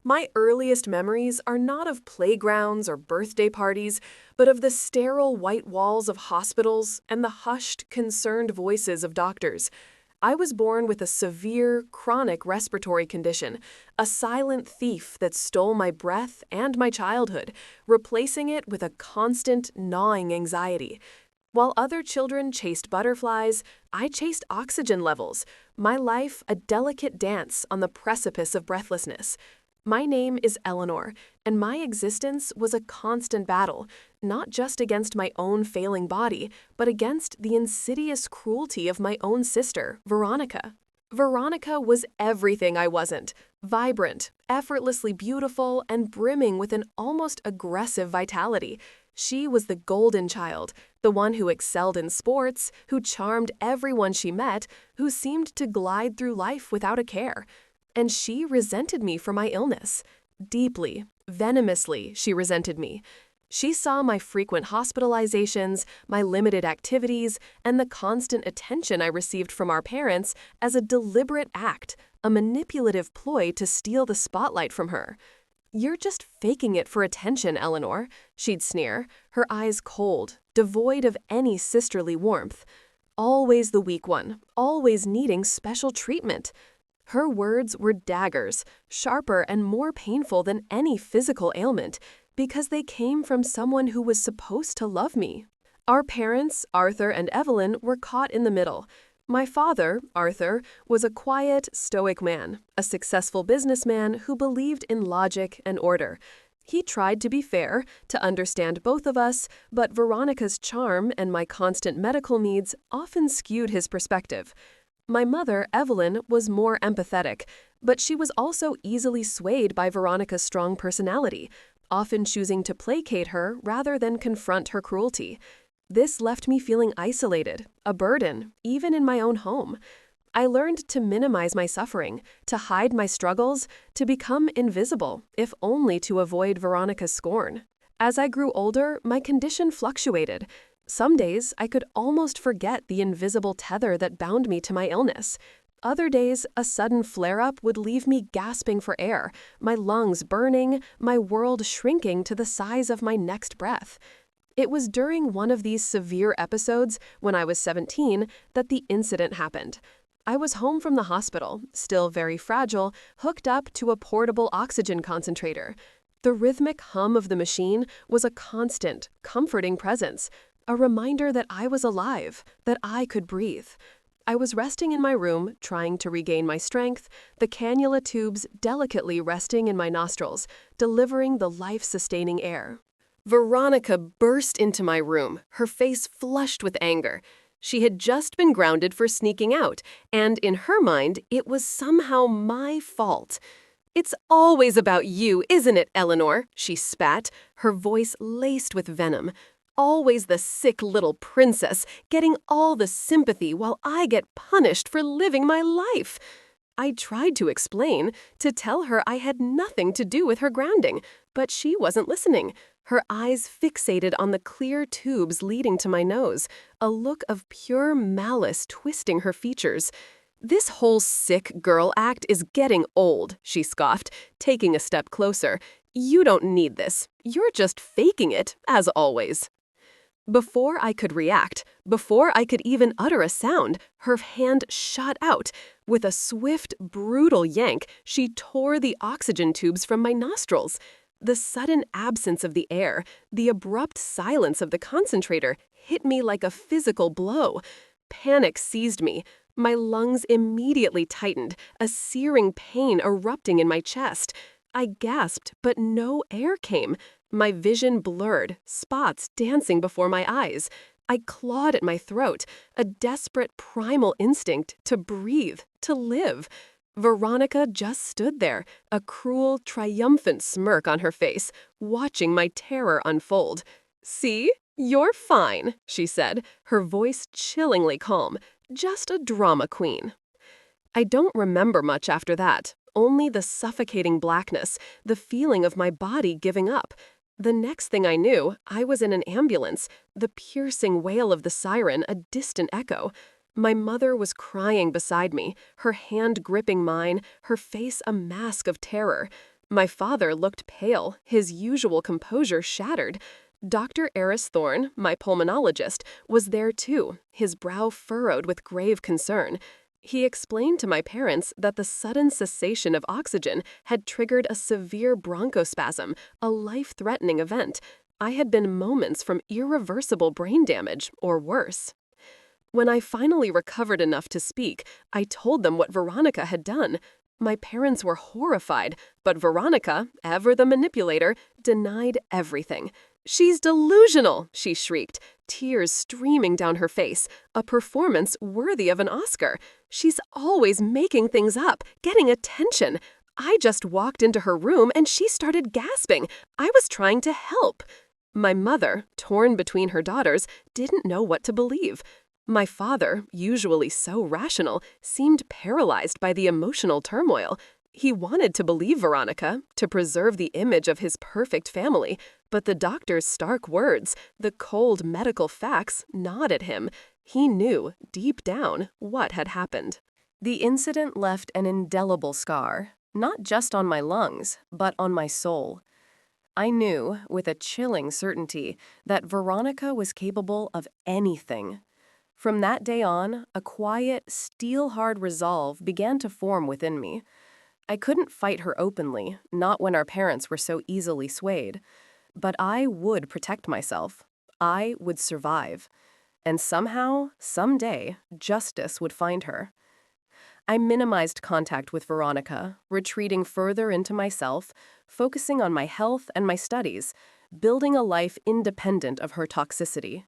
My earliest memories are not of playgrounds or birthday parties, but of the sterile white walls of hospitals and the hushed, concerned voices of doctors. I was born with a severe, chronic respiratory condition, a silent thief that stole my breath and my childhood, replacing it with a constant, gnawing anxiety. While other children chased butterflies, I chased oxygen levels, my life a delicate dance on the precipice of breathlessness. My name is Eleanor, and my existence was a constant battle, not just against my own failing body, but against the insidious cruelty of my own sister, Veronica. Veronica was everything I wasn't: vibrant, effortlessly beautiful, and brimming with an almost aggressive vitality. She was the golden child, the one who excelled in sports, who charmed everyone she met, who seemed to glide through life without a care. And she resented me for my illness. Deeply, venomously, she resented me. She saw my frequent hospitalizations, my limited activities, and the constant attention I received from our parents as a deliberate act, a manipulative ploy to steal the spotlight from her. "You're just faking it for attention, Eleanor," she'd sneer, her eyes cold, devoid of any sisterly warmth. Always the weak one, always needing special treatment. Her words were daggers, sharper and more painful than any physical ailment, because they came from someone who was supposed to love me. Our parents, Arthur and Evelyn, were caught in the middle. My father, Arthur, was a quiet, stoic man, a successful businessman who believed in logic and order. He tried to be fair, to understand both of us, but Veronica's charm and my constant medical needs often skewed his perspective. My mother, Evelyn, was more empathetic, but she was also easily swayed by Veronica's strong personality, often choosing to placate her rather than confront her cruelty. This left me feeling isolated, a burden, even in my own home. I learned to minimize my suffering, to hide my struggles, to become invisible, if only to avoid Veronica's scorn. As I grew older, my condition fluctuated. Some days, I could almost forget the invisible tether that bound me to my illness. Other days, a sudden flare-up would leave me gasping for air, my lungs burning, my world shrinking to the size of my next breath. It was during one of these severe episodes, when I was 17, that the incident happened. I was home from the hospital, still very fragile, hooked up to a portable oxygen concentrator. The rhythmic hum of the machine was a constant, comforting presence, a reminder that I was alive, that I could breathe. I was resting in my room, trying to regain my strength, the cannula tubes delicately resting in my nostrils, delivering the life-sustaining air. Veronica burst into my room, her face flushed with anger. She had just been grounded for sneaking out, and in her mind, it was somehow my fault. "It's always about you, isn't it, Eleanor?" she spat, her voice laced with venom. "Always the sick little princess, getting all the sympathy while I get punished for living my life." I tried to explain, to tell her I had nothing to do with her grounding, but she wasn't listening. Her eyes fixated on the clear tubes leading to my nose, a look of pure malice twisting her features. "This whole sick girl act is getting old," she scoffed, taking a step closer. "You don't need this. You're just faking it, as always." Before I could react, before I could even utter a sound, her hand shot out. With a swift, brutal yank, she tore the oxygen tubes from my nostrils. The sudden absence of the air, the abrupt silence of the concentrator, hit me like a physical blow. Panic seized me. My lungs immediately tightened, a searing pain erupting in my chest. I gasped, but no air came. My vision blurred, spots dancing before my eyes. I clawed at my throat, a desperate primal instinct to breathe, to live. Veronica just stood there, a cruel, triumphant smirk on her face, watching my terror unfold. "See? You're fine," she said, her voice chillingly calm. "Just a drama queen." I don't remember much after that, only the suffocating blackness, the feeling of my body giving up. The next thing I knew, I was in an ambulance, the piercing wail of the siren a distant echo. My mother was crying beside me, her hand gripping mine, her face a mask of terror. My father looked pale, his usual composure shattered. Dr. Eris Thorne, my pulmonologist, was there too, his brow furrowed with grave concern. He explained to my parents that the sudden cessation of oxygen had triggered a severe bronchospasm, a life-threatening event. I had been moments from irreversible brain damage, or worse. When I finally recovered enough to speak, I told them what Veronica had done. My parents were horrified, but Veronica, ever the manipulator, denied everything. "She's delusional," she shrieked, tears streaming down her face, a performance worthy of an Oscar. "She's always making things up, getting attention. I just walked into her room and she started gasping. I was trying to help." My mother, torn between her daughters, didn't know what to believe. My father, usually so rational, seemed paralyzed by the emotional turmoil. He wanted to believe Veronica, to preserve the image of his perfect family, but the doctor's stark words, the cold medical facts, gnawed at him. He knew, deep down, what had happened. The incident left an indelible scar, not just on my lungs, but on my soul. I knew, with a chilling certainty, that Veronica was capable of anything. From that day on, a quiet, steel-hard resolve began to form within me. I couldn't fight her openly, not when our parents were so easily swayed. But I would protect myself. I would survive. And somehow, someday, justice would find her. I minimized contact with Veronica, retreating further into myself, focusing on my health and my studies, building a life independent of her toxicity.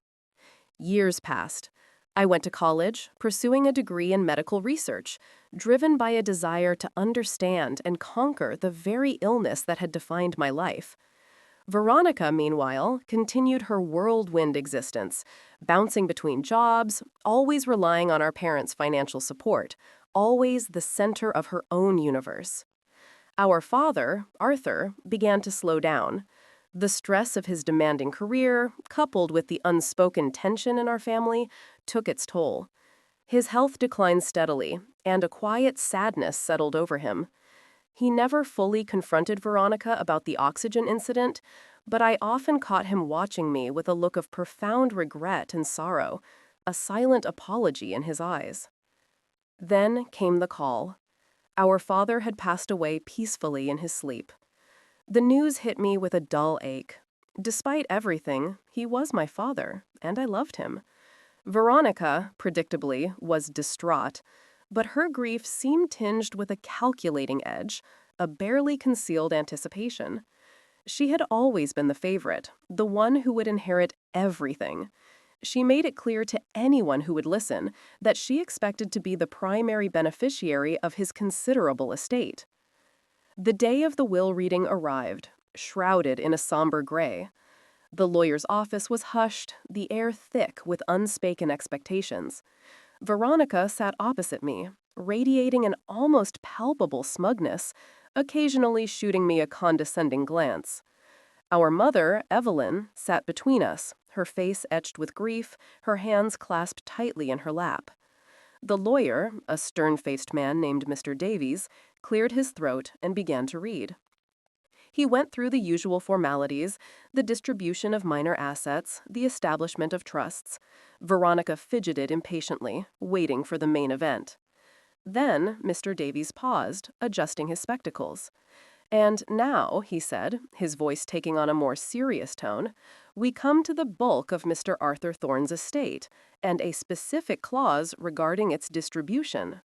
Years passed. I went to college, pursuing a degree in medical research, driven by a desire to understand and conquer the very illness that had defined my life. Veronica, meanwhile, continued her whirlwind existence, bouncing between jobs, always relying on our parents' financial support, always the center of her own universe. Our father, Arthur, began to slow down. The stress of his demanding career, coupled with the unspoken tension in our family, took its toll. His health declined steadily, and a quiet sadness settled over him. He never fully confronted Veronica about the oxygen incident, but I often caught him watching me with a look of profound regret and sorrow, a silent apology in his eyes. Then came the call. Our father had passed away peacefully in his sleep. The news hit me with a dull ache. Despite everything, he was my father, and I loved him. Veronica, predictably, was distraught, but her grief seemed tinged with a calculating edge, a barely concealed anticipation. She had always been the favorite, the one who would inherit everything. She made it clear to anyone who would listen that she expected to be the primary beneficiary of his considerable estate. The day of the will reading arrived, shrouded in a somber gray. The lawyer's office was hushed, the air thick with unspoken expectations. Veronica sat opposite me, radiating an almost palpable smugness, occasionally shooting me a condescending glance. Our mother, Evelyn, sat between us, her face etched with grief, her hands clasped tightly in her lap. The lawyer, a stern-faced man named Mr. Davies, cleared his throat and began to read. He went through the usual formalities, the distribution of minor assets, the establishment of trusts. Veronica fidgeted impatiently, waiting for the main event. Then Mr. Davies paused, adjusting his spectacles. "And now," he said, his voice taking on a more serious tone, "we come to the bulk of Mr. Arthur Thorne's estate, and a specific clause regarding its distribution."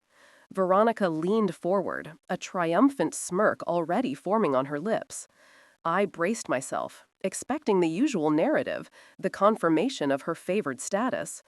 Veronica leaned forward, a triumphant smirk already forming on her lips. I braced myself, expecting the usual narrative, the confirmation of her favored status.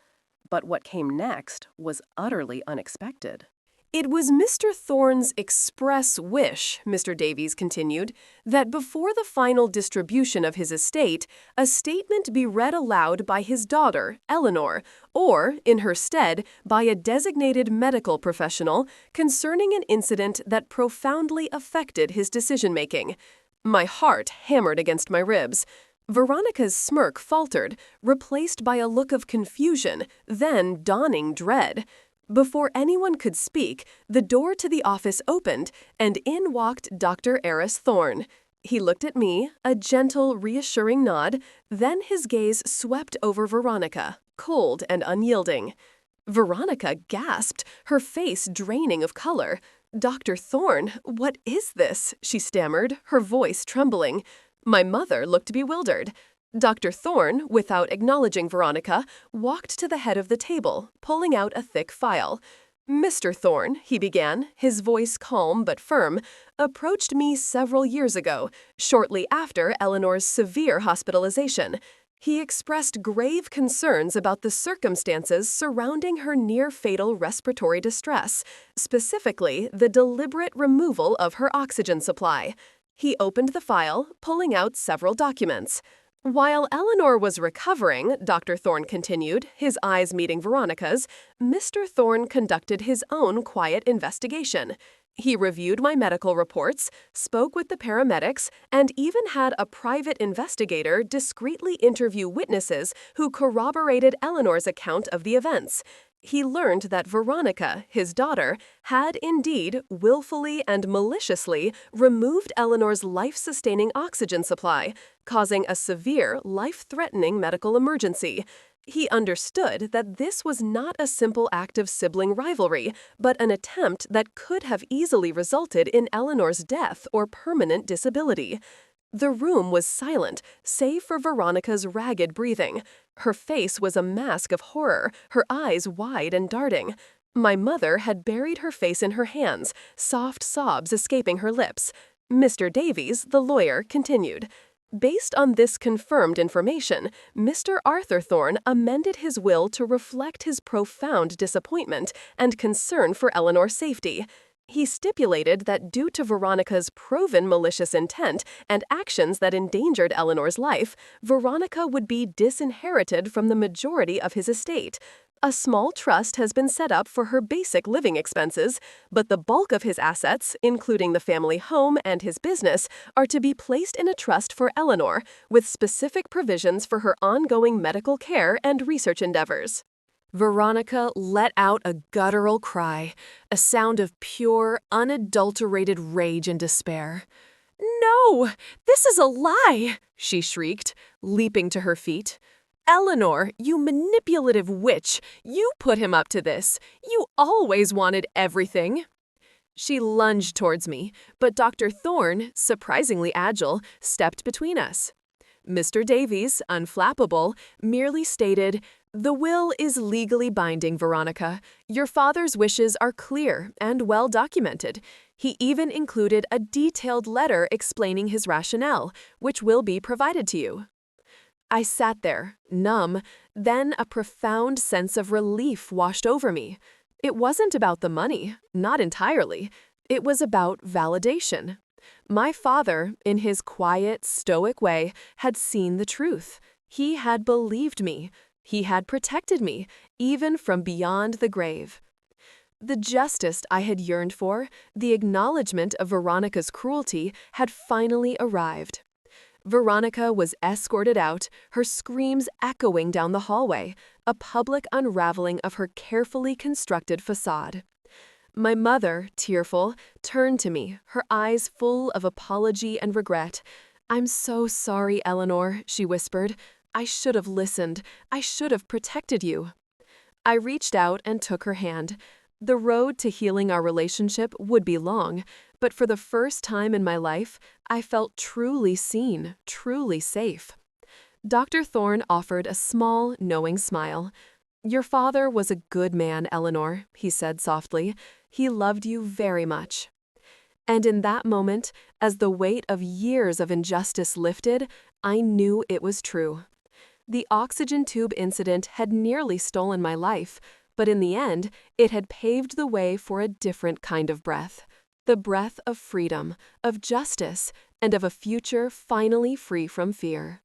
But what came next was utterly unexpected. "It was Mr. Thorne's express wish," Mr. Davies continued, "that before the final distribution of his estate, a statement be read aloud by his daughter, Eleanor, or, in her stead, by a designated medical professional concerning an incident that profoundly affected his decision-making." My heart hammered against my ribs. Veronica's smirk faltered, replaced by a look of confusion, then dawning dread. Before anyone could speak, the door to the office opened, and in walked Dr. Eris Thorne. He looked at me, a gentle, reassuring nod, then his gaze swept over Veronica, cold and unyielding. Veronica gasped, her face draining of color. "Dr. Thorne, what is this?" she stammered, her voice trembling. My mother looked bewildered. Dr. Thorne, without acknowledging Veronica, walked to the head of the table, pulling out a thick file. "Mr. Thorne," he began, his voice calm but firm, "approached me several years ago, shortly after Eleanor's severe hospitalization. He expressed grave concerns about the circumstances surrounding her near-fatal respiratory distress, specifically the deliberate removal of her oxygen supply." He opened the file, pulling out several documents. "While Eleanor was recovering," Dr. Thorne continued, his eyes meeting Veronica's, "Mr. Thorne conducted his own quiet investigation. He reviewed my medical reports, spoke with the paramedics, and even had a private investigator discreetly interview witnesses who corroborated Eleanor's account of the events. He learned that Veronica, his daughter, had indeed willfully and maliciously removed Eleanor's life-sustaining oxygen supply, causing a severe, life-threatening medical emergency. He understood that this was not a simple act of sibling rivalry, but an attempt that could have easily resulted in Eleanor's death or permanent disability." The room was silent, save for Veronica's ragged breathing. Her face was a mask of horror, her eyes wide and darting. My mother had buried her face in her hands, soft sobs escaping her lips. Mr. Davies, the lawyer, continued. "Based on this confirmed information, Mr. Arthur Thorne amended his will to reflect his profound disappointment and concern for Eleanor's safety. He stipulated that due to Veronica's proven malicious intent and actions that endangered Eleanor's life, Veronica would be disinherited from the majority of his estate. A small trust has been set up for her basic living expenses, but the bulk of his assets, including the family home and his business, are to be placed in a trust for Eleanor, with specific provisions for her ongoing medical care and research endeavors." Veronica let out a guttural cry, a sound of pure, unadulterated rage and despair. "No, this is a lie!" she shrieked, leaping to her feet. "Eleanor, you manipulative witch, you put him up to this. You always wanted everything." She lunged towards me, but Dr. Thorne, surprisingly agile, stepped between us. Mr. Davies, unflappable, merely stated, "The will is legally binding, Veronica. Your father's wishes are clear and well documented. He even included a detailed letter explaining his rationale, which will be provided to you." I sat there, numb, then a profound sense of relief washed over me. It wasn't about the money, not entirely. It was about validation. My father, in his quiet, stoic way, had seen the truth. He had believed me. He had protected me, even from beyond the grave. The justice I had yearned for, the acknowledgement of Veronica's cruelty, had finally arrived. Veronica was escorted out, her screams echoing down the hallway, a public unraveling of her carefully constructed facade. My mother, tearful, turned to me, her eyes full of apology and regret. "I'm so sorry, Eleanor," she whispered. "I should have listened. I should have protected you." I reached out and took her hand. The road to healing our relationship would be long, but for the first time in my life, I felt truly seen, truly safe. Dr. Thorne offered a small, knowing smile. "Your father was a good man, Eleanor," he said softly. "He loved you very much." And in that moment, as the weight of years of injustice lifted, I knew it was true. The oxygen tube incident had nearly stolen my life, but in the end, it had paved the way for a different kind of breath. The breath of freedom, of justice, and of a future finally free from fear.